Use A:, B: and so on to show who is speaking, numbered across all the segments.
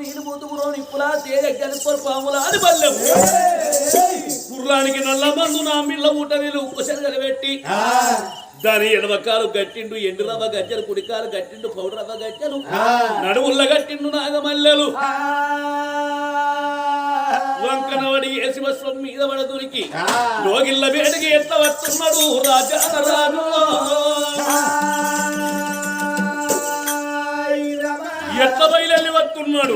A: నీళ్ళు మూతుకురో నిప్పులా తేజ గనుకోరు పాములా అని బల్లెం గుర్రానికి నల్ల మందు నా మిల్ల ఊట నీళ్ళు ఉప్పు శనగలు పెట్టి దాని ఎడవకాలు గట్టిండు ఎండు రవ్వ గజ్జలు కుడికాలు గట్టిండు పౌడర్ రవ్వ గజ్జలు నడువుల్ల గట్టిండు నాగమల్లెలు వంకనవడి ఏసి వస్త్రం మీద పడదునికి లోగిళ్ళ వేడికి ఎట్ల వస్తున్నాడు రాజా రాను ఎట్ల బయలు వస్తున్నాడు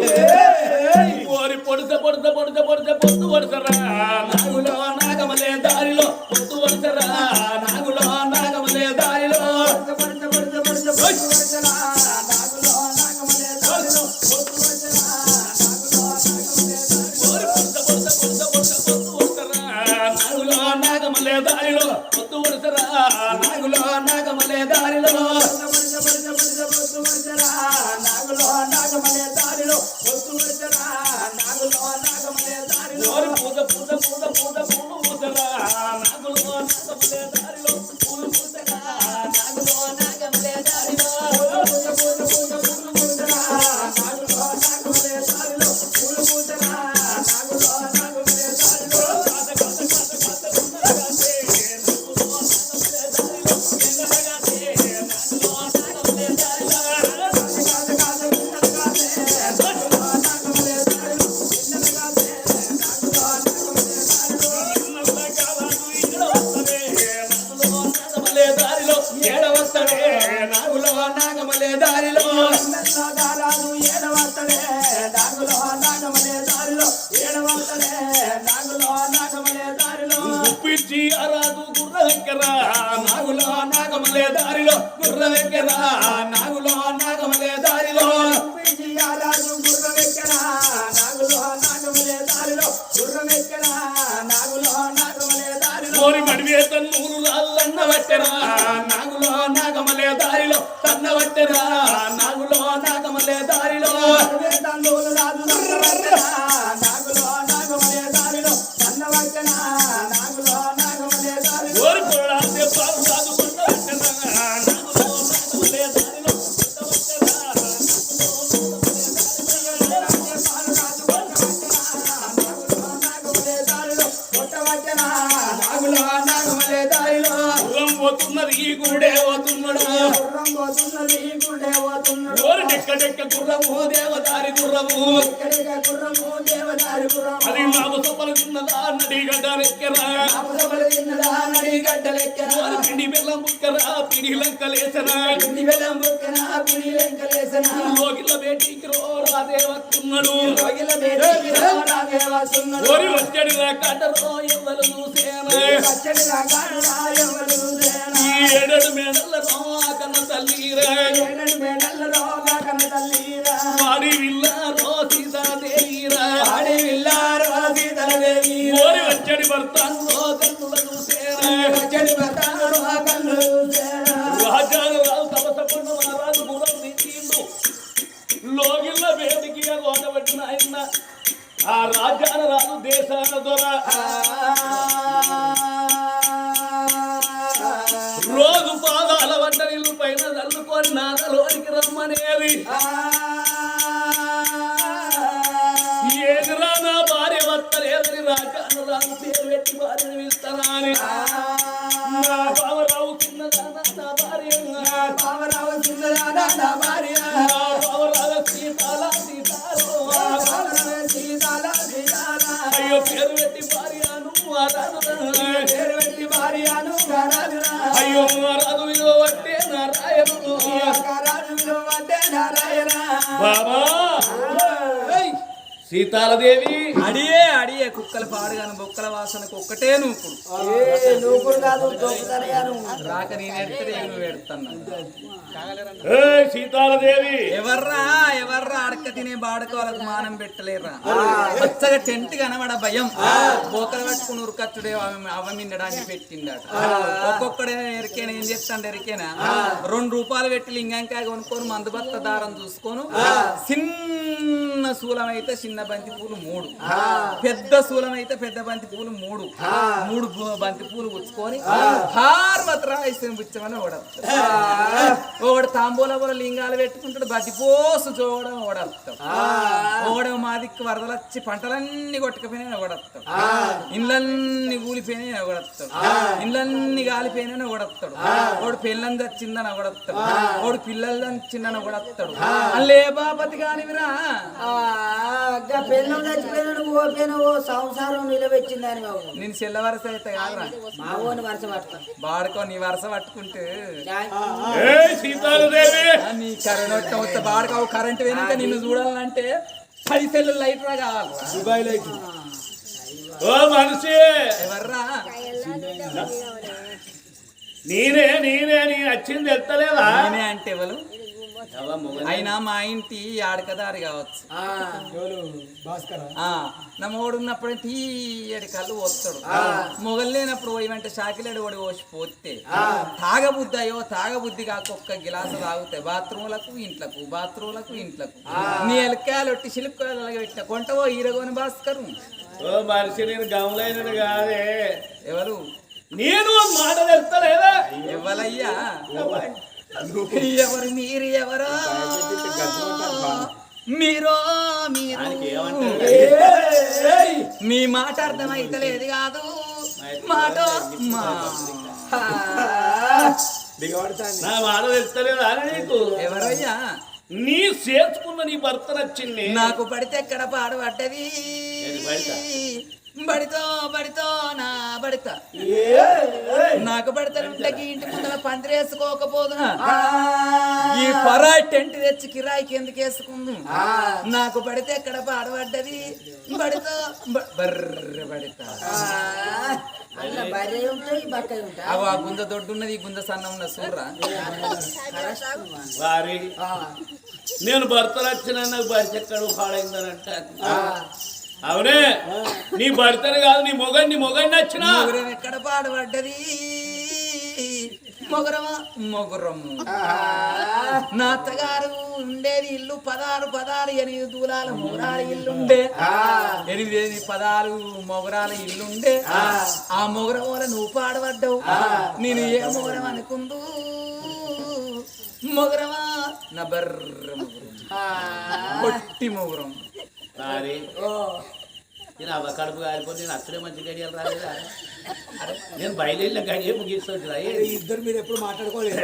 A: ఓరి పొడుత పొడుత పొడుత పొడుత పొత్తు వరుసరా నాగులో నాగమలే దారిలో పొత్తు వరుసరా నాగులో నాగమలే దారిలో నాగమలే దారిలో పొత్తు వరుసరా నాగులో నాగమలే దారిలో నాగులో నాగమలే దారిలో పొత్తు వరుసరా నాగులో నాగమలే దారిలో పూత పూత పూత పూత పూలు పూతరా నాగులో నాగమలే దారిలో పూలు పూతరా నాగులో నాగమలే దారిలో పూత పూత పూత పూలు పూతరా నాగులో నాగమలే దారిలో పూలు పూతరా నాగులో నాగమలే దారిలో అరాదు గుర్ర వెంకరా నాగులో నాగమలే దారిలో గుర్ర వెంకరా నాగులో నాగమలే దారిలో అరాదు గుర్ర వెంకరా నాగులో నాగమలే దారిలో గుర్ర వెంకరా నాగులో నాగమలే దారిలో కోరి మడివే తన్నూరు రాళ్ళన్న వట్టెరా నాగులో నాగమలే దారిలో తన్న వట్టెరా నాగులో నాగమలే దారిలో తన్నూరు రాజు నాగులో నాగమలే దారిలో తన్న వట్టెరా నాగులో ఈ గుడే పోతున్నాడు డెక్క డెక్క గుర్రము దేవదారి గుర్రము అది మాకు సొప్పలున్నదా నడిగడ్డలెక్కరా పిండి బెల్లం బుక్కరా పిడి లంకలేసరా లోగిల బేటికి రాదే వస్తున్నాడు ఓరి వచ్చడి కట్టరో ఎవరు చూసేనా ఏడడు మేడల కన్న తల్లిరా వాడి విల్లారో సీతాదేవిరా ఓరి వచ్చడి భర్తను కన్నుల చూసేరా రాజాలు రావు తపసపడిన మహారాజు గురం తీసిండు లోగిళ్ళ వేడికి ఓటబట్టిన ఆయన ఆ రాజాన రాజు దేశాల దొర రోజు పాదాల వంట నీళ్ళు పైన చల్లుకొని నాగలోనికి రమ్మనేది ఏదిరా నా భార్య వస్తలేదని రాజాను రాజు పేరు పెట్టి భార్యను పిలుస్తానని నా బావరావు చిన్నదానా నా భార్య బావరావు చిన్నదానా నా భార్య బావరావు సీతాల సీతాలో అయ్యో పేరు పెట్టి భార్యను పేరు పెట్టి భార్యను అయ్యో రాజు విలువ పట్టే నారాయణుడు రాజు విలువ పట్టే నారాయణ బాబా సీతాలదేవి
B: అడియే అడియే కుక్కల పాడుగాను బొక్కల వాసనకు ఒక్కటే నూకుడు రాక నేను ఎడితే నువ్వు ఎడుతున్నా
A: సీతాలదేవి
B: ఎవర్రా అడక తినే బాడక వాళ్ళకు మానం పెట్టలేరా పచ్చగా టెంట్ కనబడ భయం బోకలు పట్టుకుని ఉరకచ్చుడే అవ మిన్నడానికి పెట్టిండట ఒక్కొక్కడే ఎరికేనా ఏం చేస్తాండి ఎరికేనా 2 రూపాయలు పెట్టి లింగంకాయ కొనుక్కొని మందుబత్త దారం చూసుకొని చిన్న శూలం అయితే చిన్న బంతి పూలు 3, పెద్ద శూలం అయితే పెద్ద బంతి పూలు 3 బంతి పూలు పుచ్చుకొని హార్మత్రాయిసం పుచ్చమని ఒకడు తాంబూల లింగాలు పెట్టుకుంటాడు బతి పోసు చూడడం ఓడతాడు ఒకడు మా దిక్కు వరదలు వచ్చి పంటలన్నీ కొట్టుకుపోయినా ఒకడొస్తాడు, ఇళ్ళన్నీ కూలిపోయినా ఒకడొస్తాడు, ఇళ్ళన్నీ కాలిపోయినా ఒకడొస్తాడు, వాడు పెళ్ళని చచ్చిందని ఒకడొస్తాడు, వాడు పిల్లలు చచ్చిందని ఒకడొస్తాడు. అల్లే బాపతి కానివిరా
C: పెళ్ళం చచ్చిపోయినాడు ఓపోయినా ఓ సంసారం నిలబెచ్చిందని బాబు
B: నేను చెల్ల వరస అయితే కాదురా
C: మా ఊని వరుస పడతా
B: బాడుకో నీ వరస పట్టుకుంటే
A: సీతాదేవి
B: నీ కరెంట్ వస్తే బాడుకో కరెంట్ వెనుక నిన్ను చూడాలంటే 10 సెల్లు లైట్ రా కావాలరా
D: దుబాయ్ లైట్
A: ఓ మనిషి
B: ఎవర్రా
A: నేనే వచ్చింది వెళ్తలేదా
B: నేనే అంటే ఎవరు అయినా మా ఇంటి ఆడకదారి కావచ్చు.
D: భాస్కర్
B: నా మొగడు ఉన్నప్పుడు తీయడి కళ్ళు పోస్తాడు, మొగలు లేనప్పుడు పోయి షాకిలేడు వాడు పోసి పోతే తాగబుద్ధి కాక ఒక్క గిలాసు తాగుతాయి బాత్రూములకు ఇంట్లకు నీ ఎలకాయలు ఒట్టి చిలుక్కోలు పెట్టిన కొంటవో ఈరగోని భాస్కరు.
A: ఓ మనిషి నేను గమలైనడు కాదే
B: ఎవరు
A: నేను మాట వెళ్తలేదా
B: ఎవరయ్యా ఎవరు మీరు ఎవరో మీరో మీ మాట అర్థమైతలేదు కాదు మాట
A: నా మాట వెళ్తలేదా నీకు
B: ఎవరయ్యా
A: నీ చేసుకున్న నీ భర్త నచ్చింది
B: నాకు పడితే ఎక్కడ పాడబడ్డది బడితో నా బడిత నాకు పడతానుంటకి ఇంటి ముందర పందిరేసుకోకపోదు ఈ పరాయి టెంట్ తెచ్చి కిరాయికి ఎందుకు వేసుకుందు నాకు పడితే ఎక్కడ పాడబడ్డది బడితో బర్రె బడిత అవు ఆ గుంజ దొడ్డున్నది ఈ గుంజ సన్న ఉన్న సూర్రా
A: వారి నేను భర్త నచ్చిన నాకు భర్త ఎక్కడ పాడైందనంట అవునే నీ భర్తను కాదు నీ మొగండి నచ్చిన
B: ఎక్కడ పాడబడ్డది మొగురము నా అత్తగారు ఉండేది ఇల్లు 16 8 మొగరాల ఇల్లుండే 8 మొగరాల ఇల్లుండే ఆ మొగరం వల్ల నువ్వు పాడబడ్డావు నేను ఏ మొగరం అనుకుందు మొగరమా నా బర్ర మొగరం పొట్టి మొగరం
A: నేను అవ్వ కడుపు కాలిపోతే నేను అక్కడే మంచి గడియాలు రాలేదా నేను బయలుదేరిన గడియ ముగిస్తుంటా
D: ఇద్దరు మీరు ఎప్పుడు మాట్లాడుకోలేదు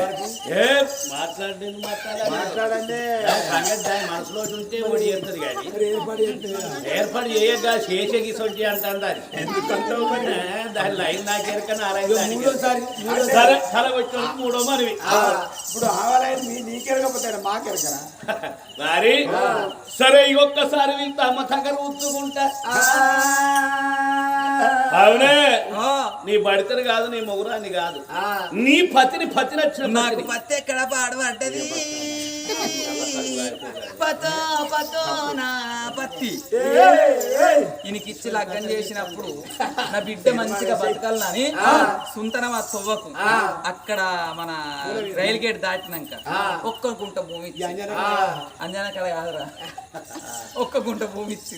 A: మాట్లాడండి మనసులో ఉంటే ఓడి చేస్తుంది కానీ ఏర్పాటు చేయగా చేసే గిసొంటి అంటారు ఎందుకంటే దాని లైన్ నాకేరకన్నా సరే సరే వచ్చి మూడో మనవి
D: ఇప్పుడు ఆవాలైన నీకెరకపోతాడు మాకెరకరా
A: మరి సరే ఒక్కసారి వీళ్ళతో అమ్మ దగ్గర ఉంచుకుంటా అవునే నీ బడితని కాదు నీ మొగురాన్ని కాదు నీ పతిని నచ్చిన
B: నాకు పత్తి ఎక్కడ పాడబడ్డది పతో నా పత్తి ఈయనకిచ్చి లగ్గం చేసినప్పుడు నా బిడ్డ మంచిగా బతకాలని సుంతనం ఆ తొవ్వకు అక్కడ మన రైలు గేట్ దాటినాక ఒక్క గుంట భూమి అంజనా కడ కాదురా ఒక్క గుంట భూమి ఇచ్చి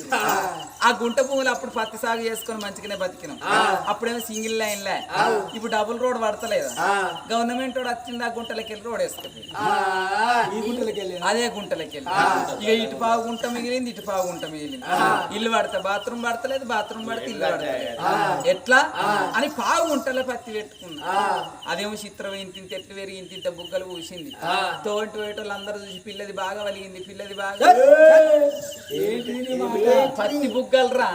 B: ఆ గుంట భూములు అప్పుడు పత్తి సాగు చేసుకొని మంచిగానే బతికినాం. అప్పుడేమో సింగిల్ లైన్ లే, ఇప్పుడు డబుల్ రోడ్ పడతలేదా గవర్నమెంట్ రోడ్ వచ్చింది ఆ గుంటలకి వెళ్ళి రోడ్ వేసుకుంది అదే గుంటలకి వెళ్ళి ఇక ఇటు పావు గుంట మిగిలింది ఇటు పావు గుంట మిగిలింది. ఇల్లు పడతా బాత్రూమ్ పడతలేదు బాత్రూమ్ పడితే ఇల్లు పడతలేదు ఎట్లా అని పావు గుంటలో పత్తి పెట్టుకున్నా. అదేమో చిత్రం ఇంత ఎట్లు పెరిగి ఇంత బుగ్గలు పూసింది. తోటి వేటోళ్ళు అందరూ చూసి పిల్లది బాగా వలిగింది పిల్లది బాగా పత్తి బుగ్గలు రా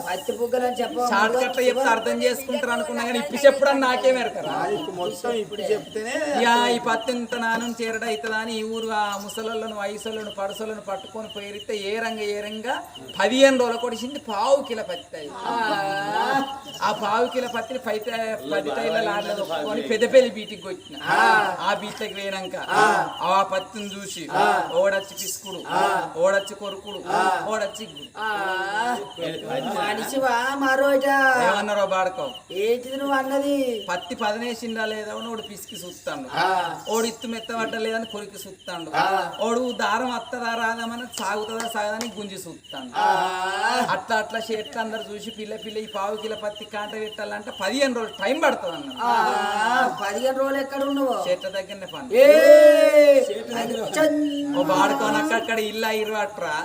C: పత్తి బుగ్గలు అని
B: షార్ట్ కట్ చెప్తే అర్థం చేసుకుంటారు అనుకున్నా కానీ ఇప్పుడు చెప్పడం నాకే మెరకరా
D: ఇప్పుడు చెప్తేనే
B: ఈ పత్తి ఇంత నానం చేరడ అవుతుందా అని ఈ ఊరు ఆ ముసలను వయసులను పడుసలను పట్టుకొని పోయితే ఏ రంగా 15 రోజులు కొడిసింది పావు కిలో పత్తి. ఆ పావు కిలో పత్తిని 10 టైర్ల లాడ్ల దొక్కుని పెద్దపల్లి బీటికి వచ్చిన ఆ బీట్లకి పోయినాక ఆ పత్తిని చూసి ఓడచ్చి పిసుకుడు ఓడచ్చి కొరుకుడు ఓడచ్చి
C: మనిషివా మరోట
B: ఏమన్నారో బాడుకో
C: ఏంటిది నువ్వు అన్నది
B: పత్తి పదనేసిందా లేదా అని ఓడు పిసికి చూస్తాడు ఓడు ఇత్తు మెత్తబట్ట లేదని కొరికి చూస్తాడు ఓడు దారం అత్తదా రాదామని సాగుతుందా సాగదని గుంజి చూస్తాడు అట్లా అట్లా చెట్లు అందరు చూసి పిల్ల ఈ పావు కిలో పత్తి కాంట పెట్టాలంటే 15 రోజులు టైం పడుతుంది అన్న
C: 15 రోజులు ఎక్కడ ఉన్నావు
B: చెట్ల దగ్గరనే పని
C: ఏ
B: వాడుకొని అక్కడ ఇల్లు ఇరువట్రా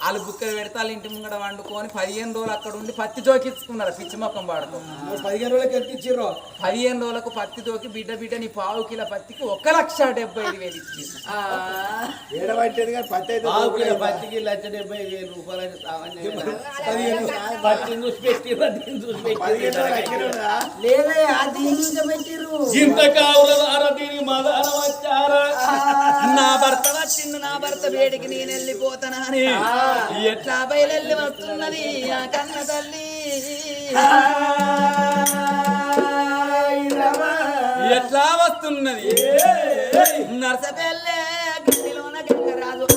B: వాళ్ళు బుక్కలు పెడితే వాళ్ళ ఇంటి ముంగడ వండుకొని 15 రోజులు అక్కడ ఉండి పత్తి జోకించుకున్నారు పిచ్చి మొక్కం వాడుకో
D: 15 రోజులకి ఎంత ఇచ్చిర్రో
B: 15 రోజులకు పత్తి తోకి బిడ్డ నీ పావు కిలో పత్తికి 1,75,000 ఇచ్చి
D: ఏడబట్టేది కానీ పత్తి అయితే
A: పత్తికి 1,70,000 రూపాయలు పత్తిని చూసి పెట్టి పత్తిని చూసి పెట్టి
C: లేదయ్యా దీని పెట్టిర్రు
A: ఇంత కావుల దీనికి మదాన వచ్చారా
B: నా భర్త వచ్చిండు నా భర్త వేడికి నేను వెళ్ళిపోతానా అని ఎట్లా బయలెళ్ళి వస్తున్నది ఆ కన్న తల్లి ఎట్లా వస్తున్నది నర్సపెల్లే గదిలోన గంగరాజు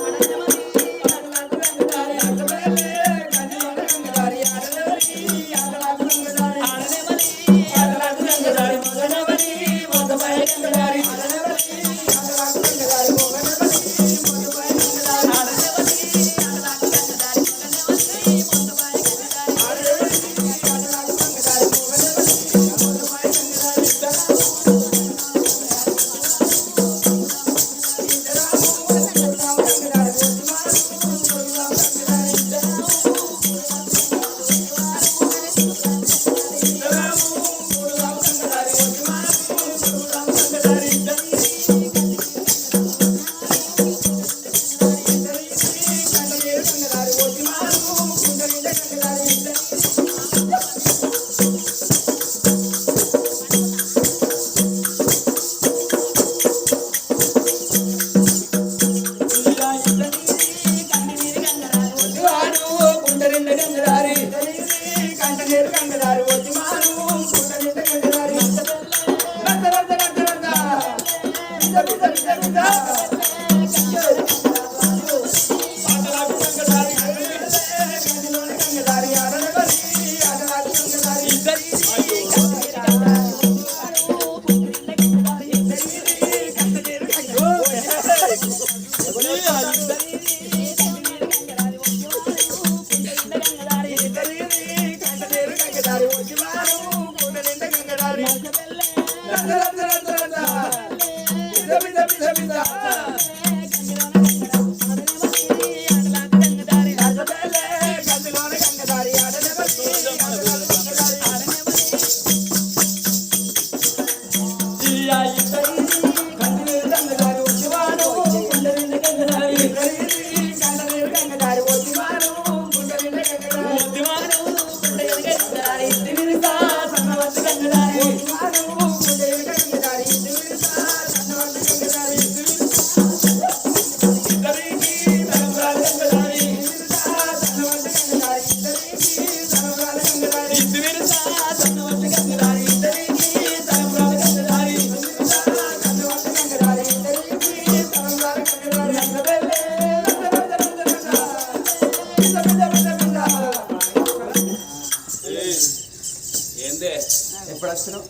D: ఎప్పుడు వస్తున్నావు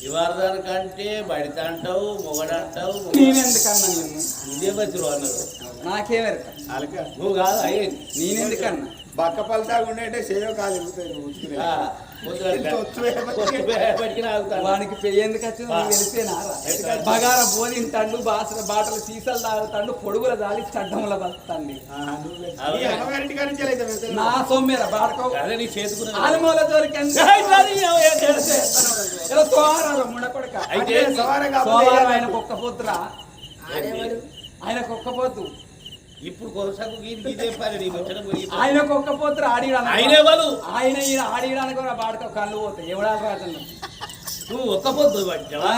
A: ఇవారదానికంటే బడిత అంటావు మొగడంటావు
B: నేనెందుకన్నా నిన్ను
A: ఇదే బతులు అన్నారు
B: నాకేమెరక
A: నువ్వు కాదు అయ్యేది
B: నేనెందుకన్నా
D: బక్క పలతాగా ఉండే సేవ కాదు
B: వానికి పెళ్లి ఎందుకు వచ్చింది తెలిసేనారా బగార బోధింటాడు బాటలు సీసాలు తాగుతాడు పొడుగుల దాలి చడ్డంలో బతాండి నా సొమ్మెర బాడకో
A: అదే నీ చేతుకున్న
B: ఆలమూల దొరికి సోమవారం ముడకొడక
A: అయితే
B: సోమవారం ఆయన కుక్క పోతురా ఆయన కుక్క పోతు
A: ఇప్పుడు కొనసాగు ఇదే పని నీ ముచ్చట పోయి
B: ఆయన కుక్క పోతురు
A: ఆయనే వాళ్ళు
B: ఆయన ఈయన ఆడియడానికి బాడక కళ్ళు పోతాయి ఎవడాలి రాజన్న
A: నువ్వు ఒక్క పొద్దు పట్టావా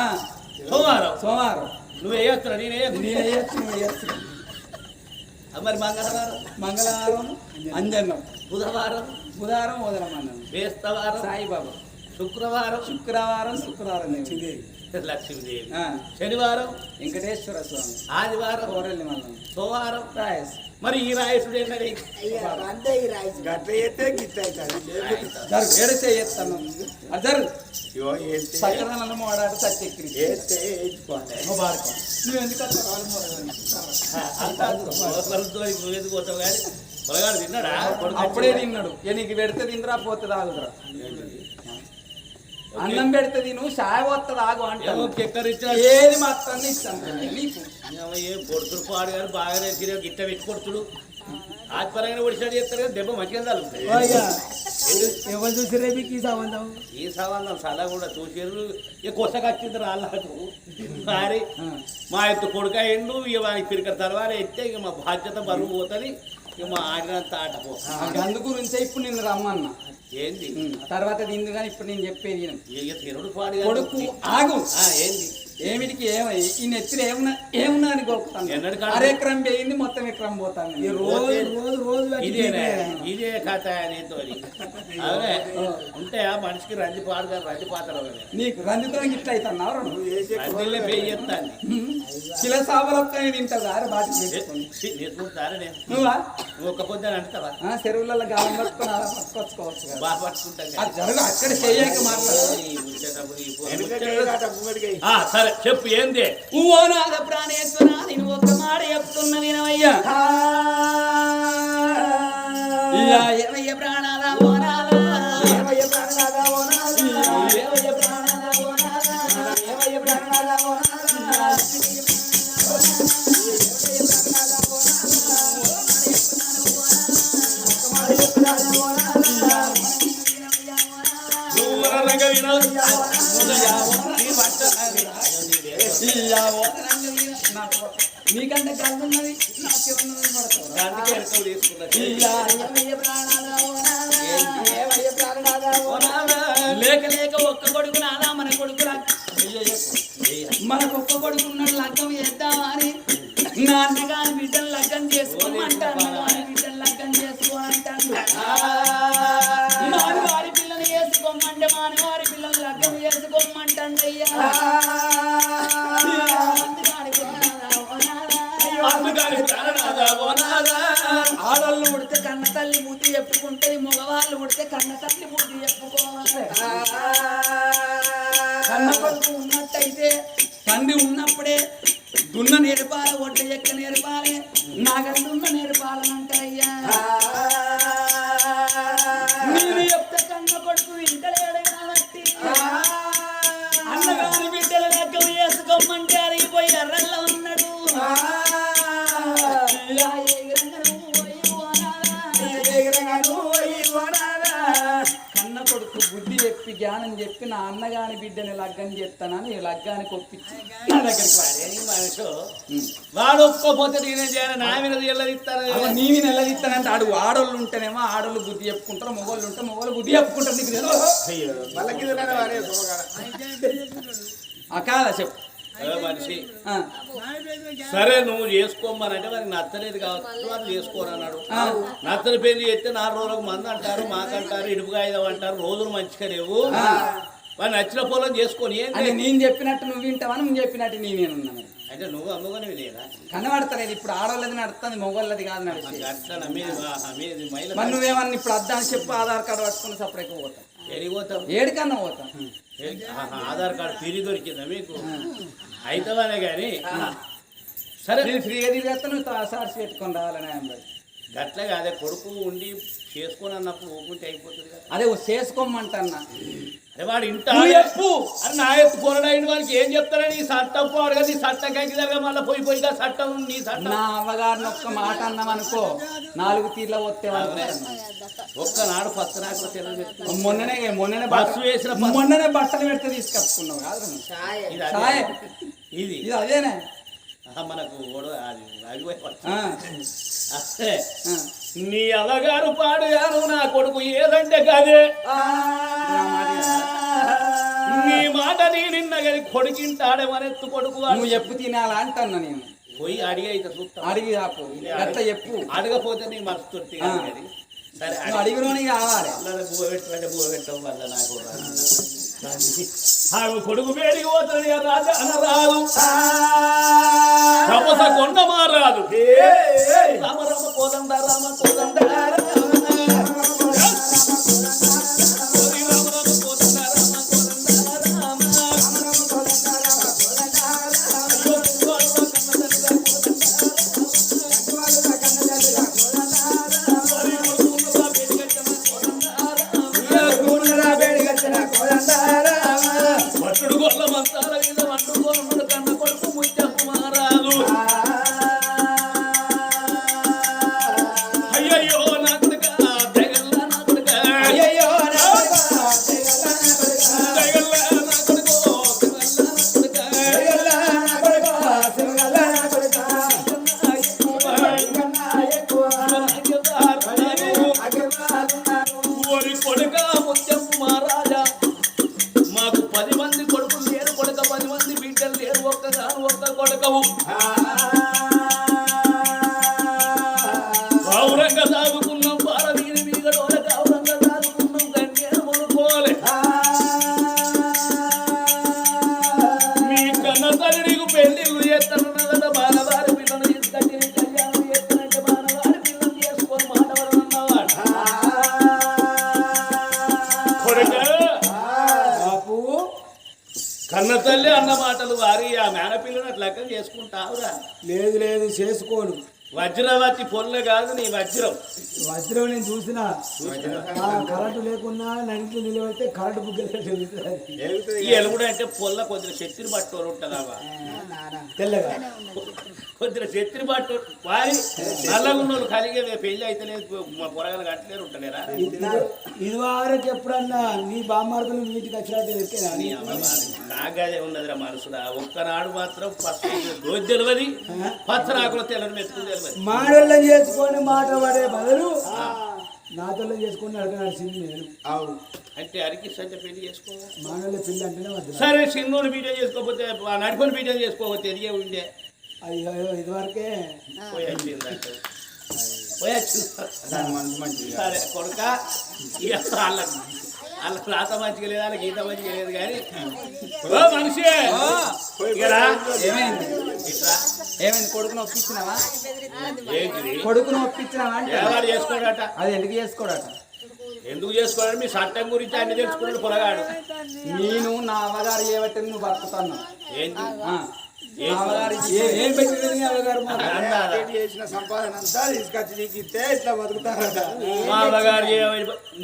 A: సోమవారం నువ్వు వేయొచ్చురా నేనే
B: వేయచ్చు
A: మరి
B: మంగళవారం అంజన్నం
A: బుధవారం
B: బుధవారం వదలమన్నాను
A: బేస్తవారం
B: సాయిబాబా
A: శుక్రవారం
B: శుక్రవారం
A: లక్ష్మీదేవి,
B: ఆ,
A: శనివారం
B: వెంకటేశ్వర స్వామి,
A: ఆదివారం
B: కోరెల్లి మల్లం,
A: సోమవారం
B: రాయస్.
A: మరి ఈ రాయసుడు ఏంటంటే
C: అయ్యా అంతే ఈ రాయిస్
D: గట్ల చేస్తే గిట్ల అవుతుంది.
B: జరుగు ఏడు చేస్తాను అది జరుగు
D: ఇగో ఏంటి
B: సక్కదనంలో మోడాడు సత్యక్రి
D: ఏస్తే వేయించుకోవాలి.
B: నువ్వు పాడుకో. నువ్వు ఎందుకు అట్లా రావాలి మోడగాని?
A: నువ్వేది పోతావు కానీ పొలగాడు తిన్నాడా
B: అప్పుడే తిన్నాడు ఇక నీకు పెడితే తిందిరా పోతే తాగుదురా. అన్నం పెడితే తిను చాయ్ పోతుంది ఆగు
A: ఏమో
B: అంటే
A: కెక్కరిచ్చా
B: ఏది మాత్రం ఇస్తాను నీకు.
A: ఏం కొడుతుడు పాడు కానీ బాగానే తినే గిట్ట పెట్టి కొడుతుడు ఆత్పరంగా ఒడిశాడు చేస్తారు కానీ దెబ్బ మంచిగా తగులుతాయి.
C: ఎవరు చూసిరే మీకు ఈ సంబంధం
A: ఈ సవాళ్ళం చాలా కూడా చూసారు ఇక కొసకొచ్చింది రాళ్ళకు మరి మా ఎత్తు కొడుక ఎండు ఇక వానికి పిరికర తర్వాత ఎత్తే ఇక మా బాధ్యత బరువు పోతుంది ఇక మా ఆడినంత ఆట పో
B: గందు గురించే ఇప్పుడు నిన్ను రమ్మన్నా.
A: ఏంది
B: తర్వాత తిందు కానీ ఇప్పుడు నేను చెప్పేది విను.
A: ఇక తిరుడు పాడు
B: కొడుకు ఆగు.
A: ఏంది
B: ఏమిటికి ఏమై ఈ నెత్తిలో ఏమున్నా అని గొప్పతాను.
A: ఎన్నడు కాదు.
B: అరెకరం పోయింది మొత్తం ఎకరం పోతాను.
C: ఈ రోజు రోజు రోజు
A: ఇదే కథ నీతో అవే ఉంటే ఆ మనిషికి రంది పాడు కానీ రంది పాత్ర
B: నీకు రందితో ఇట్లా అవుతున్నావు.
D: నువ్వు చేసే
A: రందిలే పెయ్యి చెప్తాను
B: చిల సాబలొక్క తింటావు అరే బాటి పెట్టుకొని.
A: నేర్చుకుంటారా నేను
B: నువ్వా
A: నువ్వు ఒక్క పొద్దున అంటావా
B: చెరువులలో గాలం పట్టుకొని అలా పట్టుకొచ్చుకోవచ్చు కదా.
A: బాగా పట్టుకుంటాను
B: అది జరగ అక్కడ చేయక మాట్లాడు.
A: సరే చెప్పు ఏంది
B: ఓ నాద ప్రాణేశ్వర నేను ఒక మాట చెప్తున్నా వినవయ్యా. ఏమయ్య ప్రాణాల ఓ నాదా, ఏమయ్య ప్రాణాల ఓ నాదా, ఏమయ్య ప్రాణాల ఓ నాదా, ఏమయ్య ప్రాణాల ఓ నాదా, నీకంటే గల్లున్నది లేక లేక ఒక్క కొడుకు నాదా మన కొడుకు మనకు ఒక్క కొడుకు ఉన్నాడు లగ్గం చేద్దామా అని నాన్నగాని బిడ్డలు లగ్గం చేసుకోమంటాను, బిడ్డలు లగ్గం చేసుకోమంటాను. మానవారి పిల్లలు వేసుకోమంటే మానవారి పిల్లలు లగ్గం చేసుకోమంటాను అయ్యా. ఆడళ్ళు ఉడితే కన్న తల్లి బుద్ధి చెప్పుకుంటది, మగవాళ్ళు ఉడితే కన్న తల్లి బుద్ధి చెప్పుకోవాలి. కన్న కొడుకు ఉన్నట్టయితే తండ్రి ఉన్నప్పుడే దున్న నేర్పాలి, ఒడ్డ ఎక్క నేర్పాలి, నాగదున్న నేర్పాలనంటారయ్యా. మీరు చెప్తే కన్న కొడుకు వింటలేడు కాబట్టి అన్నగారి బిడ్డలు లెక్కలు వేసుకోమంటే అరిగిపోయి ఎర్రల్లో ఉన్నాడు. కన్న కొడుకు బుద్ధి చెప్పి జ్ఞానం చెప్పి నా అన్నగాని బిడ్డని లగ్గం చేస్తానని లగ్గానికి ఒప్పించి నా దగ్గరికి
A: మనిషి వాడు ఒక్కపోతే నేనే చేయాలి నా మీద ఎల్లదిస్తాను
B: నీవి నెల్లదిస్తానంటే ఆడు ఆడోళ్ళు ఉంటేనేమో ఆడోళ్ళు బుద్ధి చెప్పుకుంటారు, మొగోళ్ళు ఉంటే మొగోళ్ళు బుద్ధి చెప్పుకుంటారు. నీకు కాదా చెప్పు
A: మనిషి సరే నువ్వు చేసుకోమనంటే వారికి నచ్చలేదు కావచ్చు వాళ్ళు చేసుకోరన్నాడు. నచ్చని పెళ్లి చేస్తే 4 రోజులకు మంది అంటారు, మాకంటారు, ఇడుపుగా అంటారు, రోజులు మంచిగా లేవు, వాళ్ళు నచ్చిన పొలం చేసుకొని
B: నేను చెప్పినట్టు నువ్వు వింటావని నువ్వు చెప్పినట్టు నేనేనున్నాను.
A: అయితే నువ్వు అమ్మగానే లేదా
B: కనబడతలేదు ఇప్పుడు ఆడోళ్ళది నడుస్తుంది, మొగోళ్ళది కాదు నడిచి.
A: మరి
B: నువ్వేమన్నా ఇప్పుడు అద్దాన్ని చెప్పు ఆధార్ కార్డు పట్టుకుని సపరేట్ పోతాం,
A: ఎడిపోతావు
B: ఏడికన్నా పోతాం.
A: ఆధార్ కార్డు తిరిగి దొరికిందా మీకు అయితేనే కానీ సరే
B: నేను ఫ్రీగా తిరిగేస్తా, నువ్వు సార్సి పెట్టుకొని రావాలని అన్నది.
A: గట్లే అదే కొడుకు ఉండి చేసుకొని అన్నప్పుడు ఊకుంటే అయిపోతుంది కదా.
B: అదే చేసుకోమంటన్నా
A: అదే వాడు ఇంట చెప్పు అని నా ఎత్తు పొరడైన వాడికి ఏం చెప్తారని ఈ చట్టం పోడు కదా, ఈ చట్టం కైకిదరగా మళ్ళీ పోయిగా చట్టం నీ చట్టం.
B: నా అవ్వగారిని ఒక్క మాట అన్నాం అనుకో 4 తీర్ల వస్తే
A: ఒక్కనాడు పచ్చనాకు తెల్ల
B: మొన్ననే
A: బస్సు వేసిన
B: మొన్ననే బట్టలు పెడితే తీసుకొచ్చుకున్నావు కాదు
A: ఇది
B: అదేనే
A: మనకు అదే నీ అవ్వగారు పాడుగాను నా కొడుకు ఏదంటే కదే నీ మాట నీ నిన్న గది కొడుకింటాడే మరెత్తు కొడుకు
B: నువ్వు చెప్పు తినాలా అంటున్నా నేను.
A: పోయి అడిగి అయితే చూస్తా,
B: అడిగి రాపు ఎట్లా చెప్పు,
A: అడగపోతే నీ మరుస్తుంది. సరే
B: అడిగినోని కావాలి
A: బువ్వ పెట్టమంటే బువ్వ పెట్టవు వల్ల నాకు ఆమె కొడుకు వేడికి పోతాడు రాజా అనరాదు తపస కొండ మారాదు రామ రామ కోదండ రామ కోదండ కన్న తల్లి అన్న మాటలు వారి ఆ మేనపిల్లని అట్లా లెక్క చేసుకుంటావురా?
E: లేదు లేదు చేసుకోను.
A: వజ్రవతి పొల్ల కాదు నీ వజ్రం.
E: వజ్రం నేను చూసిన కరెంటు లేకున్నా నడిచి నిలబడితే కరెంటు బుగ్గలు
A: ఈ ఎలుగుడు అంటే పొల్ల కొద్దిగా శక్తిని పట్టుకోరు ఉంటుందావా
E: తెల్లగా
A: కొద్దిగా శక్తిని పట్టు వారి నల్లగున్నోళ్ళు కలిగే పెళ్లి అయితే లేదు మా పొరగాలు కట్టలేరు ఉంటలేరా?
E: ఇది వరకు ఎప్పుడన్నా నీ బామ్మార్గులు నీటికి వచ్చినట్టు
A: నాగాదే ఉన్నదిరా మనసుడా. ఒక్కనాడు మాత్రం ఫస్ట్ రోజు తెలియదు పచ్చరాకుల తెల్లని మెతుకులు తెలియదు.
E: మాడోళ్ళని చేసుకొని మాట పడే బదులు నాతో చేసుకుని అడగ నడిచింది నేను.
A: అవును అంటే అరికి సంచ పెళ్లి చేసుకోవాలి.
E: మాడోళ్ళ పెళ్లి అంటేనే వద్దు.
A: సరే సింధుని బీటం చేసుకోకపోతే నడిపని బీటం చేసుకోకపోతే ఎదిగే ఉండే.
E: అయ్యో ఇదివరకే
A: సరే కొడుక వాళ్ళ రాత మంచిగా లేదు, వాళ్ళ గీత మంచిగా లేదు. కానీ ఓ మనిషి
B: ఏమైంది కొడుకును ఒప్పించినావా?
A: ఏంటిది
B: కొడుకును ఒప్పించినావా అంటే
A: ఎవరు చేసుకోడట?
B: అది ఎందుకు చేసుకోడట?
A: ఎందుకు చేసుకోవాలని మీ చట్టం గురించి అన్ని తెలుసుకున్నాడు పొరగాడు.
B: నేను నా అమ్మగారు ఏబట్టి నువ్వు బతుకుతాను.
A: ఏంటి
E: ఏం పెట్టింది అవగారు
D: చేసిన సంపాదన అంతా తీసుకొచ్చి నీకు ఇస్తే ఇట్లా బతుకుతారట.
A: మా అమ్మగారు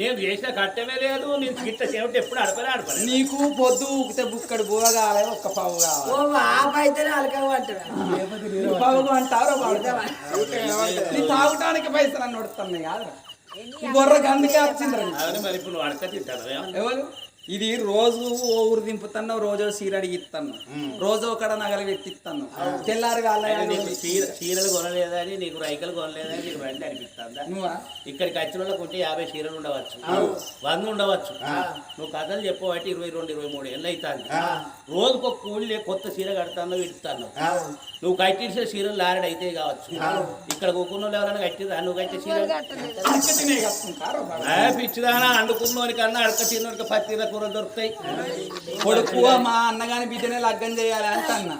A: నేను చేసిన కట్టమే లేదు. నేను గిట్ట చేపట్టి ఎప్పుడు అడపలే.
B: నీకు పొద్దు ఊకితే బుక్కడు బువ్వ కావాలి, ఒక్క పావు కావాలి. పావు అంటారు నీ తాగటానికి పైసలు అన్ని నడుస్తున్నాయి కాదు బొర్రకి అందుకే వచ్చింది.
A: మరి ఇప్పుడు నువ్వు అడక తింటాను
B: ఎవరు ఇది రోజు ఓ ఊరు దింపుతున్నావు, రోజు చీర అడిగిస్తాను, రోజు ఒకడ నగలు పెట్టిస్తాను. తెల్లారు
A: చీరలు కొనలేదని నీకు రైకలు కొనలేదని నీకు రండి అనిపిస్తుందా?
B: నువ్వా
A: ఇక్కడికి వచ్చిన వాళ్ళకు ఉంటే 50 చీరలు ఉండవచ్చు, 100 ఉండవచ్చు. నువ్వు కథలు చెప్పబట్టి 22, 23 ఏళ్ళు అవుతాను. రోజుకు ఒక కూలి కొత్త చీర కడతాను ఇస్తాను. నువ్వు కట్టించిన చీరలు లారెడ్ అయితే కావచ్చు. ఇక్కడ కూకున్న వాళ్ళు ఎవరైనా కట్టిరా? నువ్వు కట్టే చీరలు పిచ్చిదానా అండుకున్నోని కన్నా అడక తిన్నోనికి 10 చీర కూరలు దొరుకుతాయి.
B: కొడుకు మా అన్నగాని బిడ్డనే లగ్గం చేయాలి అంట అన్న.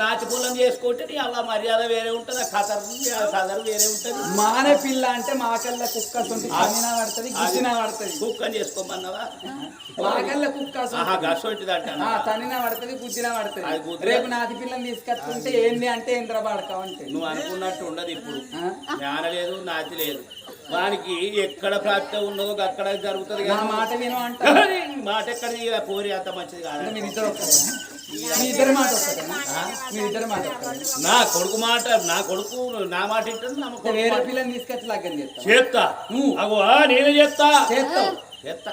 A: నాచి పూలం చేసుకుంటే నీ అలా మర్యాద వేరే ఉంటుంది, కదరు వేరే ఉంటుంది.
B: మానే పిల్ల అంటే మాకల్లా కుక్క తనినా పడుతుంది, గుచ్చినా పడుతుంది.
A: కుక్కని చేసుకోమన్నావా?
B: మాకల్లా కుక్క
A: గసొంటిది అంట
B: తనినా పడుతుంది, గుజ్జినా పడుతుంది. రేపు నాటి పిల్లని తీసుకొచ్చుకుంటే ఏంది అంటే ఇంద్ర పడకావంటే
A: నువ్వు అనుకున్నట్టు ఉండదు. ఇప్పుడు జ్ఞాన లేదు, నాతి లేదు. వానికి ఎక్కడ ప్రాప్తి ఉన్నదో అక్కడ జరుగుతుంది.
B: మాట విను అంటే
A: మాట ఎక్కడ పోరి అంత మంచిది కాదు.
B: మీరిద్దరు మాట మీరిద్దరు మాట
A: నా కొడుకు మాట నా కొడుకు నా మాట ఇంటుంది.
B: వేరే పిల్లని తీసుకొచ్చి లగ్గం చేస్తా
A: చేస్తా. అగో నేనే చేస్తా చేస్తా.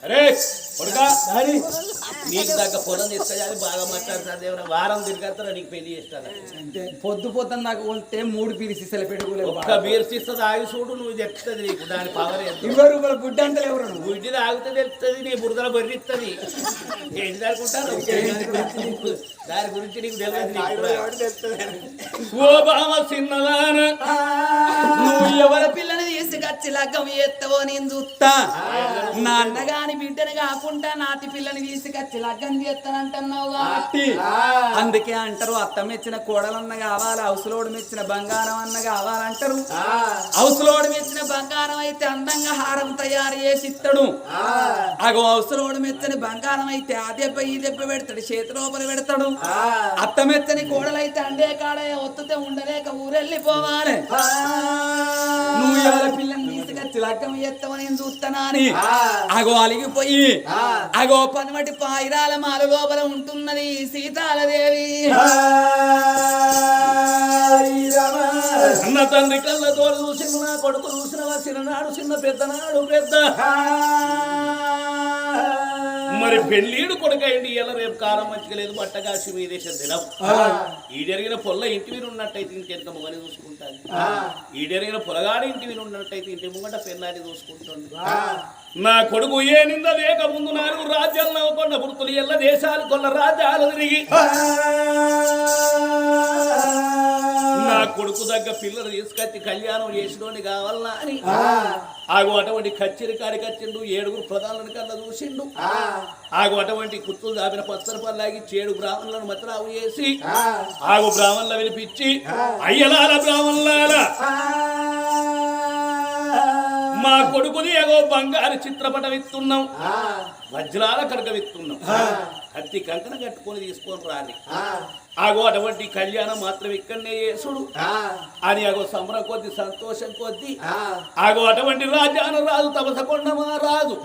A: అరే కొడుకా నీకు తగ్గ పొలం తీసుకొని బాగా మాట్లాడతారు. దేవుడు వారం తిరిగేస్తారా నీకు పెళ్లి చేస్తారా?
B: అంటే పొద్దు నాకు ఉంటే 3 పీరిసిస్తలు పెట్టుకోలేదు.
A: ఒక్క బీర్సిస్తుంది ఆగి చూడు, నువ్వు చెప్తుంది నీకు దాని పవర్.
B: 20 రూపాయల గుడ్డ అంటే ఎవరు
A: గుడ్డి తాగితే తెలుస్తుంది, నీ బురదలో బొర్రిస్తుంది. ఏంటి అనుకుంటారు? దాని గురించి నీకు తెలియదు. ఓ బామ చిన్నదాన
B: నువ్వు ఎవరి పిల్లని తీసుక తీసుకొచ్చి లగ్గం ఎత్తవో నేను చూస్తా నా అన్నగాని బిడ్డని కాకుండా నాటి పిల్లని తీసుకొచ్చి లగ్గం చేస్తానంటున్నావు కాబట్టి అందుకే అంటారు అత్త మెచ్చిన కోడలన్న కావాలి అవసలోడు మెచ్చిన బంగారం అన్న కావాలంటారు అవసలోడు మెచ్చిన బంగారం అయితే అందంగా హారం తయారు చేసి ఇస్తాడు అగో అవసలోడు మెచ్చని బంగారం అయితే ఆ దెబ్బ ఈ దెబ్బ పెడతాడు చేతి లోపల పెడతాడు అత్త మెచ్చని కోడలైతే అండే కాడే ఒత్తుతే ఉండలేక ఊరెళ్ళిపోవాలి నువ్వు ఎవరి పిల్లని తీసుకొచ్చి లగ్గం ఎత్తమని నేను చూస్తానా అని అగో అలిగిపోయి అగో పనిమటి పాయిరాల మాల లోపల ఉంటున్నది సీతాలదేవి
A: అన్న తండ్రి కళ్ళతో చూసిన నా కొడుకు చూసిన చిన్ననాడు చిన్న పెద్దనాడు పెద్ద మరి పెళ్ళీడు కొడుకైంది ఇలా రేపు కాలం మంచిగా లేదు బట్టగాసి మీదేశం దినం ఈ జరిగిన పొల్ల ఇంటి మీద ఉన్నట్టయితే ఇంకెంత మొగని చూసుకుంటాను ఈ జరిగిన పొలగాడి ఇంటి మీద ఉన్నట్టయితే ఇంటి ముంగట పెళ్ళాన్ని చూసుకుంటుంది నా కొడుకు ఏ నింద లేక ముందు 4 రాజ్యాలు నవ్వకుండా పుడుతులు ఎల్ల దేశాలు కొల్ల రాజ్యాలు తిరిగి నా కొడుకు దగ్గర పిల్లలు తీసుకొచ్చి కళ్యాణం చేసినోని కావాలన్నా అని ఆగు అటువంటి కచ్చిరి కాడికి వచ్చిండు 7 ప్రధానులను కన్నా చూసిండు ఆగు అటువంటి కుత్తులు దాపిన పచ్చర పల్లాగి 7 బ్రాహ్మణులను మతరావు చేసి ఆగు బ్రాహ్మణుల వినిపించి అయ్యలాల బ్రాహ్మణులాల మా కొడుకుని ఏగో బంగారు చిత్రపటం ఇస్తున్నాం వజ్రాల కడక విత్తున్నాం కత్తి కంకణ కట్టుకొని తీసుకొని రాని ఆగో అటువంటి కళ్యాణం మాత్రం ఇక్కడనే చేసుడు అని ఆగో సంబరం కొద్ది సంతోషం కొద్ది ఆగో అటువంటి రాజాన రాజు తపసకొండ మహారాజు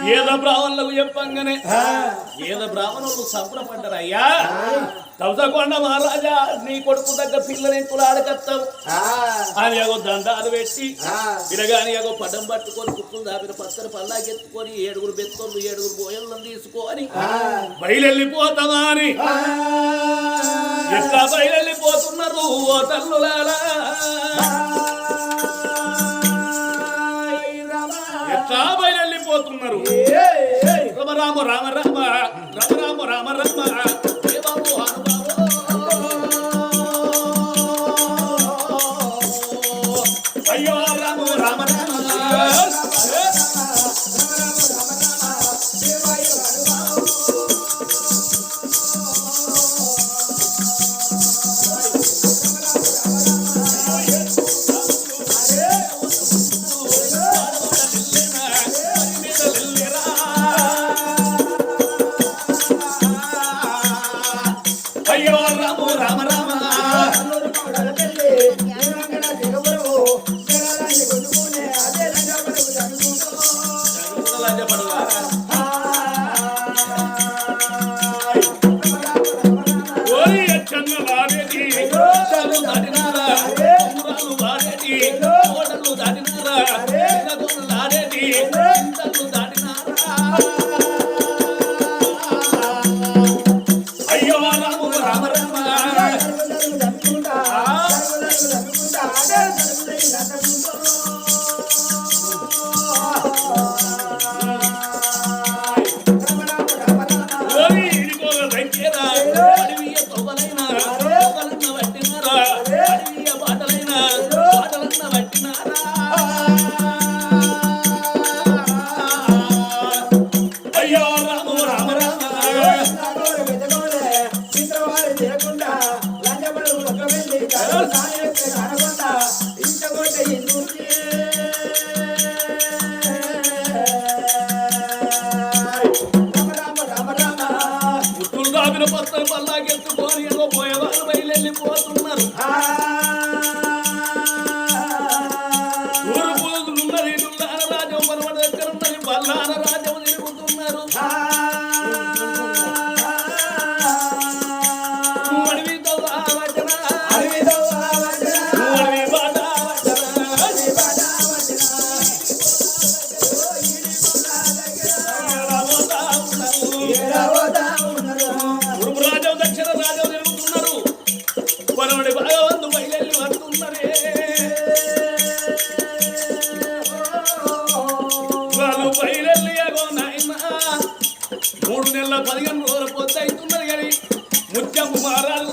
A: వేద బ్రాహ్మణులకు చెప్పంగానే వేద బ్రాహ్మణులు సంబరపడ్డారు అయ్యా తపసకొండ మహారాజా నీ కొడుకు దగ్గర పిల్లలెంకులు ఆడకత్తావు అని అగో దండాలు పెట్టి పిరగాని అగో పడం పట్టుకొని కుక్కులు దాపిన పచ్చని పల్లాకెత్తుకొని 7 బెత్తోళ్ళు 7 బోయలను తీసుకొని బయలెళ్ళిపోతామా అని ఎట్లా బయలెళ్ళిపోతున్నారు ఓ తల్లులారా ఎట్లా బయలెళ్ళిపోతున్నారు రామ రామ రామ రామ రామ రామ రామ దేవాబు అయ్యో రామ రామ రామ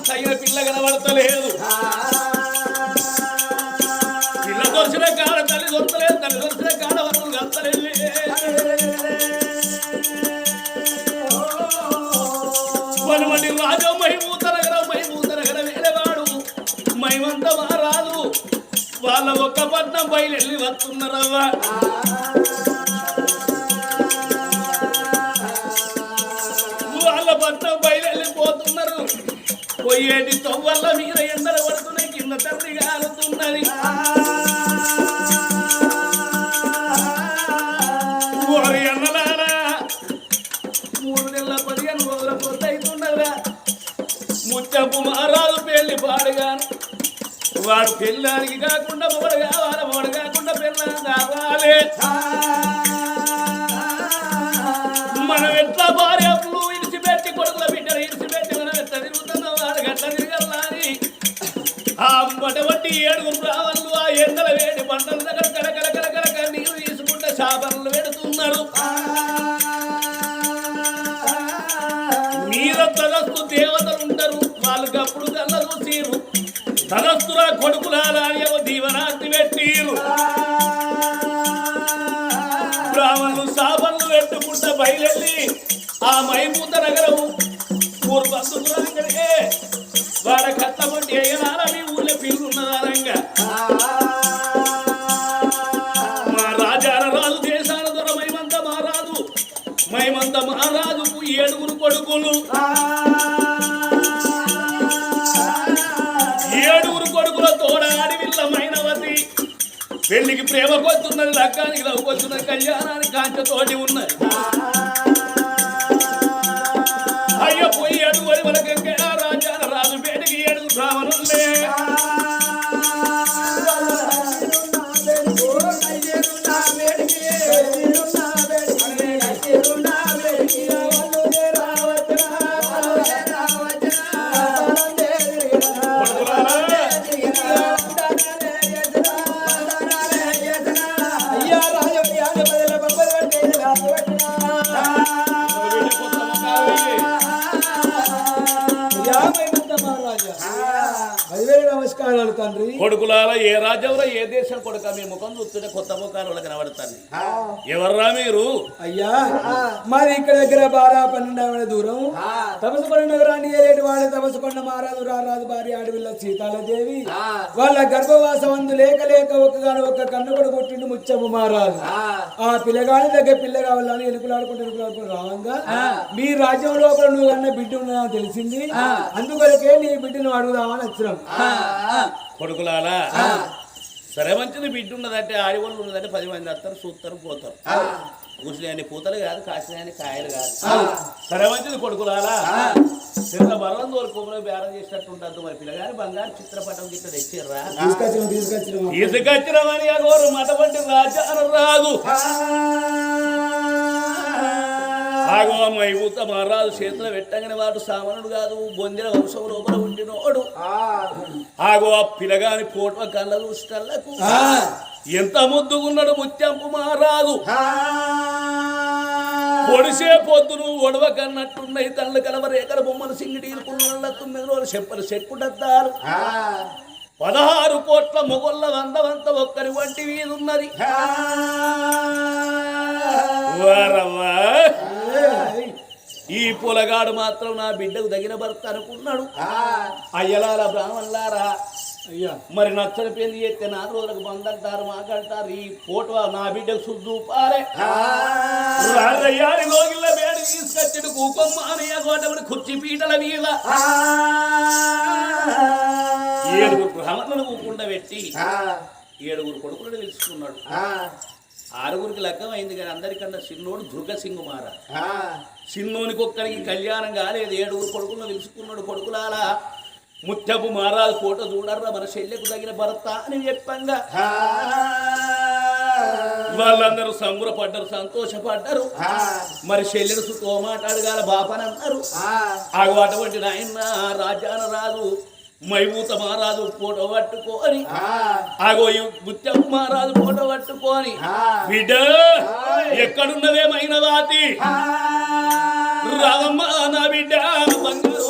A: తగిన పిల్ల కనబడతలేదు మైమంత మారాదు వాళ్ళ ఒక్క పట్నం బయలుదేరి వస్తున్నారవ్వ వాళ్ళ పట్నం బయలుదేరిపోతున్నారు పోయేటి తొవ్వల్ల మీద ఎండలు పడుతున్నాయి కింద తల్లి కాలుతున్నది ఓరి అన్నలారా 3 నెలల 15 రోజుల పూర్తయితుండగా ముచ్చపు మారాలు పెళ్లి పాడుగాను వాడు పెళ్ళానికి కాకుండా మొగడు కావాలి మొగడు కాకుండా పెళ్ళానికి కావాలి మనం ఎట్లా భార్యలు ఇడిచిపెట్టి కొడుకుల బిడ్డలు ఇడిచిపెట్టి మనం ఎట్లా తిరుగుతున్నాం వాడు గట్ల తిరగలని ఆ మొట్టమొదటి 7 బ్రాహ్మణులు ఆ ఎండల వేడి పంటల దగ్గర కలకల కలకల నీరు తీసుకుంటే చేపలు పెడుతున్నారు మీద తదస్తు దేవతలు ఉంటారు వాళ్ళకి అప్పుడు కళ్ళ చూసిరు తదస్తురా కొడుకులారాయో దీవనార్తి పెట్టిరు బ్రాహ్మణులు శాపలు పెట్టుకుంటా బయలుదేరి ఆ మైమూత నగరం ఊరు బంధువులంటే వాడ కట్టబట్టి అయ్యనారా మీ ఊళ్ళో పిల్లున్నదారంగా మా రాజాల రాజు దేశాల దొర మైమంత మహారాజుకు 7 కొడుకులు 7 కొడుకుల తోడ అడవిల్ల మైనవతి పెళ్లికి ప్రేమ కొద్దున్నది లగ్గానికి లవ్వుకొచ్చున్నది కళ్యాణానికి కాంచతోటి ఉన్నది అయ్యో పోయి అడుగు వరకు రాజాల రాజు పేటికి 7 బ్రాహ్మణులే
E: నమస్కారాలు తండ్రి
A: కొడుకులాల ఏ రాజ్యంలో ఏ దేశం కొడుక మీ ముఖం చూస్తుంటే కొత్త ముఖాలు వాళ్ళకి కనబడతాను ఎవర్రా మీరు
E: అయ్యా మాది ఇక్కడ దగ్గర 12-12 దూరం తపసుకొండ నగరాన్ని ఏలేటి వాడే తపసుకొండ మహారాజు రారాజు భార్య ఆడవిల్ల సీతాలదేవి వాళ్ళ గర్భవాసమందు లేక లేక ఒక్క కన్నుకొడు కొట్టిండు ముచ్చపు మహారాజు ఆ పిల్లగాని దగ్గర పిల్ల కావాలని ఎలుకులాడుకుంటూ రావంగా మీ రాజ్యం లోపల నువ్వు అన్న బిడ్డ ఉన్నా తెలిసింది అందుకొరకే నీ బిడ్డను అడుగుదామని వచ్చినాం
A: కొడుకులాలా సరే మంచిది బిడ్డ ఉన్నదంటే ఆడివాళ్ళు ఉన్నదంటే 10 మంది వస్తారు చూస్తారు పోతారు కూసిలేని పూతలు కాదు కాసిలేని కాయలు కాదు సరే మంచిది కొడుకులాలా చిన్న బలం దోరుకోమని బేరం చేసినట్టు ఉంటుంది మరి పిల్లగాని బంగారు చిత్రపటం గిట్ట తెచ్చిర్రా తీసుకొచ్చినమని అగోరు మటపంటి రాజాన రాదు ఆగో మైమూత మహారాజు చేతులు పెట్టగానే వాడు సామానుడు కాదు బొందిన వంశం లోపల ఉండినోడు ఆగో ఆ పిల్లగాని పోట కళ్ళ చూసినకు ఎంత ముద్దుగున్నాడు ముత్యంపు మహారాజు పొడిసే పొద్దును ఒడవ కన్నట్టున్నాయి తల్లి కలవ రేఖల బొమ్మలు సింగిడీలుకున్న 9 రోజులు చెప్పలు చెక్కుడద్దారు 16 కోట్ల మొగొళ్ళ వందవంత ఒక్కరి వంటి వీధున్నది ఈ పొలగాడు మాత్రం నా బిడ్డకు తగిన భర్త అనుకున్నాడు అయ్యలాల బ్రాహ్మణులారా
E: అయ్యా
A: మరి నచ్చని పెళ్లి చేస్తే 4 రోజులకు బందంటారు మాకంటారు ఈ ఫోటో నా బిడ్డకు శుద్ధు పారే లోగిళ్ళ వేడి తీసుకొచ్చాడు కూకొమ్మ అని గోటమని కుర్చీ పీటల మీద 7 బ్రాహ్మణులను కూకుండా పెట్టి 7 కొడుకులను తెలుసుకున్నాడు 6 లగ్గం అయింది కానీ అందరికన్నా చిన్నోడు దుర్గసింగు మారా చిన్నోనికి ఒక్కరికి కళ్యాణం కాలేదు 7 కొడుకులను తెలుసుకున్నాడు కొడుకులాలా ముత్యపు మహారాజు ఫోటో చూడర్రా మన శల్యకు తగిన భర్త అని చెప్పంగా వాళ్ళందరూ సంబరపడ్డారు సంతోషపడ్డారు మరి శల్యను తో మాట్లాడగాల బాపని అన్నారు ఆగు అటువంటి నాయన రాజాన రాజు మైమూత మహారాజు ఫోటో పట్టుకొని ఆగో ముత్యపు మహారాజు ఫోటో పట్టుకొని బిడ్డ ఎక్కడున్నదే మైనవాతి రావమ్మ నా బిడ్డ బంగారు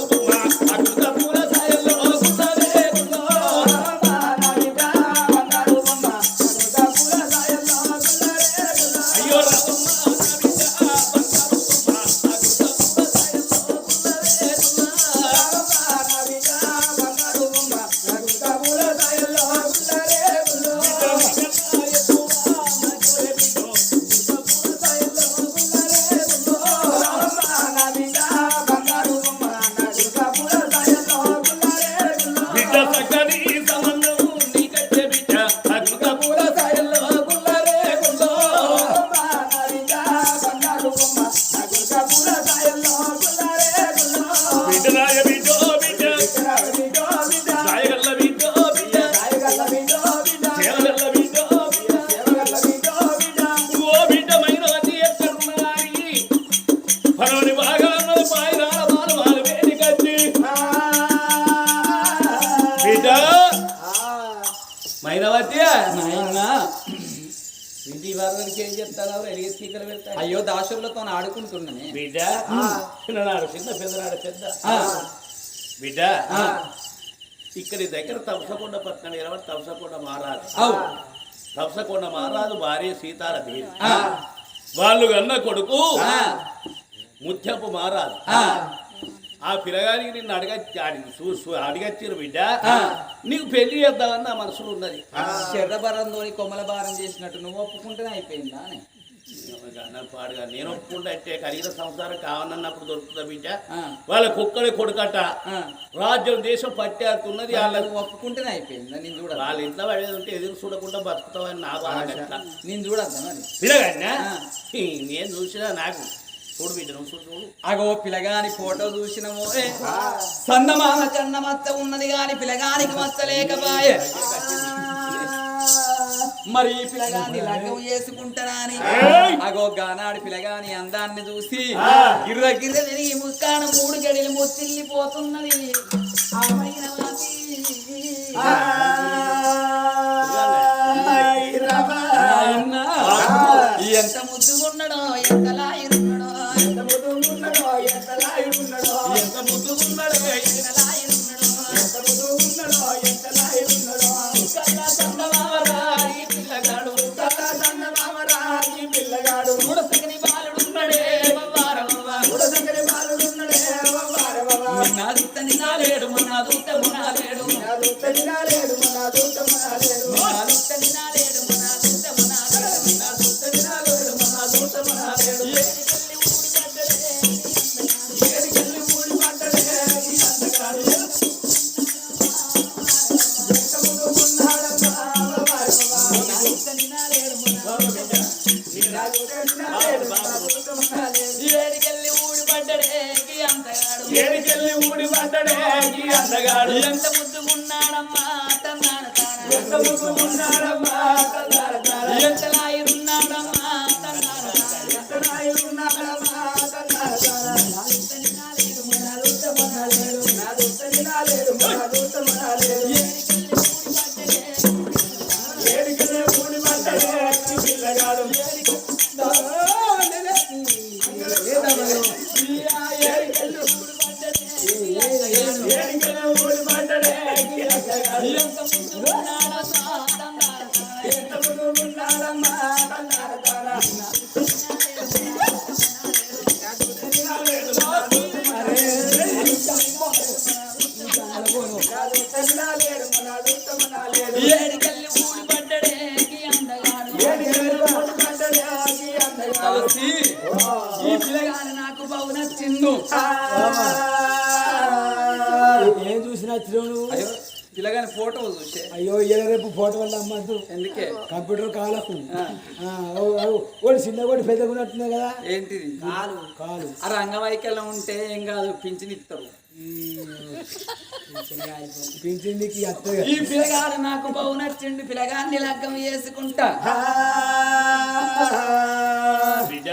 A: బిడ్డ చక్కని సంబంధం నీకచ్చే బిడ్డ అగ్గుక పూల సాయల్లో గుల్లరే గుల్లో బిడ్డ రాయ బిడ్డో బిడ్డ రాయగల్ల బిడ్డో బిడ్డ చేరగల్ల బిడ్డో బిడ్డ ఓ బిడ్డ మైనవతి ఎక్కడున్నదాని పరోని బాగా అన్నది పాయిరాల వారు వాళ్ళు వేదికచ్చి బిడ్డ మైనవతి నాయన ఇంటి వారానికి ఏం చెప్తాను ఎడిగే స్పీకర్ పెడతా
B: అయ్యో దాసులతో ఆడుకుంటున్నానే
A: బిడ్డ చిన్ననాడు చిన్న పెద్దనాడు పెద్ద బిడ్డ ఇక్కడి దగ్గర తపసకొండ పట్టణం ఎలవ తపసకొండ మహారాజు తపసకొండ మహారాజు భార్య సీతాల దేవి వాళ్ళు కన్న కొడుకు ముత్యపు మహారాజు ఆ పిల్లగానికి నిన్ను అడిగచ్చారు బిడ్డ నీకు పెళ్లి చేద్దామని నా మనసులో ఉన్నది
B: చెర్రబరంతో కొమ్మల భారం చేసినట్టు నువ్వు ఒప్పుకుంటేనే అయిపోయిందా అని
A: పాడుగా నేను ఒప్పుకుంటే అంటే కలిగిన సంసారం కావాలన్నప్పుడు దొరుకుతుందా బిడ్డ వాళ్ళ కుక్కడే కొడుకట రాజ్యం దేశం పట్టేస్తున్నది వాళ్ళకి
B: ఒప్పుకుంటేనే అయిపోయిందా నేను చూడ
A: వాళ్ళ ఇంట్లో పడేది ఉంటే ఎదురు చూడకుండా బతుకుతావని నా బాధ
B: నేను చూడద్దా మరి
A: పిల్లగాడినా నేను చూసినా నాకు చూడు బిడ్డ నువ్వు చూడు
B: అగో పిల్లగాని ఫోటో చూసినమో సన్నమామ కన్న మచ్చ ఉన్నది గాని పిల్లగానికి మచ్చ లేకపాయే మరి ఈ పిల్లగాన్ని లగ్గం చేసుకుంటారా అని అగో గానాడు పిల్లగాని అందాన్ని చూసి గిర్ర గిర్ర తిరిగి ముక్కాన 3 గడిలు మొత్తిల్లిపోతున్నది ఎంత ముద్దుగున్నాడో ఎంత లాయున్నాడో ఎంత ముద్దుగున్నాడో ఎంత లాయున్నాడో ఎంత ముద్దుగున్నాడో ఎంత లాయున్నాడో ఎంత ముద్దుగున్నాడో ఎంత లాయున్నాడో కల్లా చందమామరాయి పిల్లగాడు కల్లా చందమామరాయి పిల్లగాడు గుడసకని బాలుడున్నడే వవ్వారవ్వ గుడసకని బాలుడున్నడే వవ్వారవ్వ నిన్న దూత నినాలేడు మొన్న దూత మొనాలేడు నిన్న దూత నినాలేడు మొన్న దూత మొనాలేడు నిన్న దూత నినాలేడు మొన్న దూత మొనాలేడు నిన్న దూత నినాలేడు మొన్న దూత మొనాలేడు ఏడికెళ్ళి ఊడి పడ్డడే ఈ అందగాడు ఏడికెళ్ళి ఊడి పడ్డడే ఈ అందగాడు ఏడికెళ్ళి ఊడి పడ్డడే ఈ అందగాడు ఎంత ముద్దుగున్నాడమ్మా తన్నాడు ఎంత ముద్దుగున్నాడమ్మా తన్నాడు ఎంత లాయున్నాడమ్మా తన్నాడు ఎంత లాయున్నాడమ్మా తన్నాడు నాలుగు మొనాలేడు నాలుగు మొనాలేడు ఏడికెళ్ళి ఊడి పడ్డడే పిల్లగాడు ఏడికెళ్ళి ఊడి పడ్డడే అందగాడు ఈ పిల్లగాడు నాకు బాగు నచ్చిండు
E: ఏం చూసి నచ్చినావు నువ్వు
B: అయ్యో పిల్లగాని ఫోటో చూసే
E: అయ్యో ఇలా రేపు ఫోటో వల్ల అమ్మద్దు
B: ఎందుకే
E: కంప్యూటర్ కాలకు ఓడి చిన్న కూడా పెద్దగా ఉన్నట్టున్నాయి కదా
B: ఏంటిది
E: కాలు కాలు
B: ఆ రంగవైకల్యం ఉంటే ఏం కాదు పింఛనిస్తారు
E: పింఛన్కి అత్తగా
B: ఈ పిల్లగాడు నాకు బాగు నచ్చిండు పిల్లగాన్ని లగ్గం చేసుకుంటా
A: బిడ్డ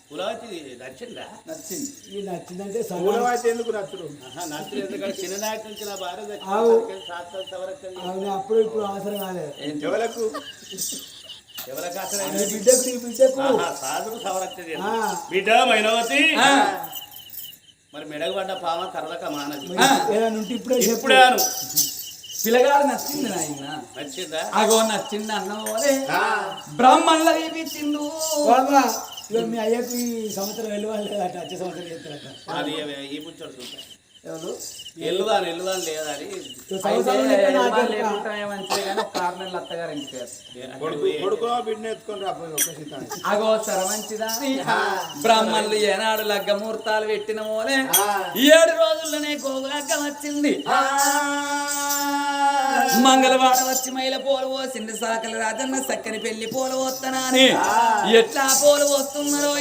A: కులవతి నచ్చిందా
B: నచ్చింది
E: ఈ నచ్చిందంటే
D: పూలవాయితే ఎందుకు నచ్చుడు
A: నచ్చింది ఎందుకంటే చిన్ననాటి నుంచి నా భార్య
E: అవును అప్పుడు ఇప్పుడు అవసరం కాలేదు
D: ఎవలకు
A: ఎవరికి అసలు
E: నీ బిడ్డకు నీ బిడ్డకు
A: సాధుడు సవరక్ష బిడ్డ మైనవతి మరి మెడకు పడ్డ పామ కర్రక మానది
E: ఏదైనా ఉంటే ఇప్పుడే
A: ఇప్పుడే అను
B: పిల్లగాడు నచ్చింది నాయన
A: నచ్చిందా
B: అగో నచ్చింది అన్న పోలే బ్రాహ్మణుల వీపించిండు
E: ఇక మీ అయ్యకు ఈ సంవత్సరం వెళ్ళవాలి లేదట వచ్చే సంవత్సరం చేస్తారట
A: అది ఈ పుచ్చడు
B: ఎవరు
A: ఎల్లుదాని లేదా అని
B: కార్నర్లు అత్తగారు
D: కొడుకో బిడ్డ ఎత్తుకొని రాపోయి ఒక సీత
B: అగో సరమంచిదా బ్రాహ్మణులు ఏనాడు లగ్గ ముహూర్తాలు పెట్టిన మోలే 7 రోజుల్లోనే గోగులగ్గం వచ్చింది మంగళవాడ వచ్చి మైల పోలు పోసింది సాకలి రాజన్న సక్కని పెళ్లి పోలు పోస్తానని ఎట్లా పోలు పోస్తున్నారో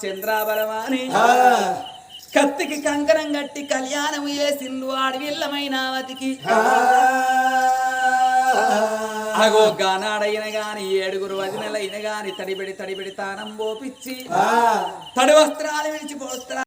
B: చంద్రాబలమాని కత్తికి కంకణం కట్టి కళ్యాణం చేసిండు ఆడవిల్లమైనావతికి అగో గానాడైన గాని 7 వదినలైన గాని తడిబెడి తానం పోపిచ్చి తడి వస్త్రాలు విడిచి పోస్త్రాలు